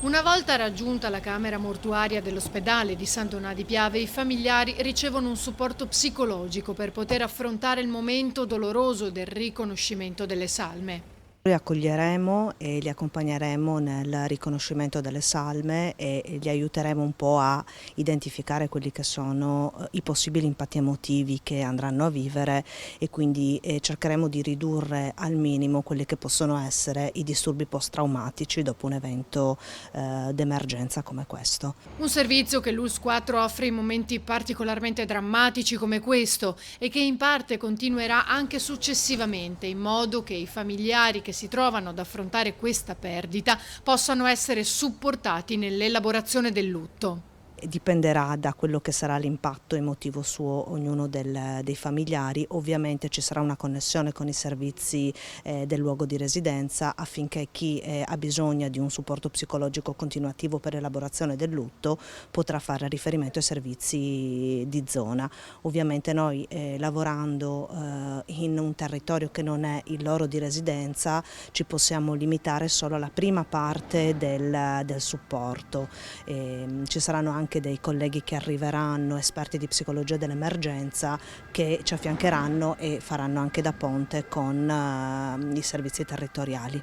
Una volta raggiunta la camera mortuaria dell'ospedale di San Donà di Piave, i familiari ricevono un supporto psicologico per poter affrontare il momento doloroso del riconoscimento delle salme. Li accoglieremo e li accompagneremo nel riconoscimento delle salme e li aiuteremo un po' a identificare quelli che sono i possibili impatti emotivi che andranno a vivere e quindi cercheremo di ridurre al minimo quelli che possono essere i disturbi post-traumatici dopo un evento d'emergenza come questo. Un servizio che l'ULSS 4 offre in momenti particolarmente drammatici come questo e che in parte continuerà anche successivamente, in modo che i familiari che si trovano ad affrontare questa perdita possano essere supportati nell'elaborazione del lutto. Dipenderà da quello che sarà l'impatto emotivo su ognuno dei familiari. Ovviamente ci sarà una connessione con i servizi del luogo di residenza affinché chi ha bisogno di un supporto psicologico continuativo per l'elaborazione del lutto potrà fare riferimento ai servizi di zona. Ovviamente noi lavorando in un territorio che non è il loro di residenza ci possiamo limitare solo alla prima parte del supporto. Ci saranno anche dei colleghi che arriveranno, esperti di psicologia dell'emergenza, che ci affiancheranno e faranno anche da ponte con i servizi territoriali.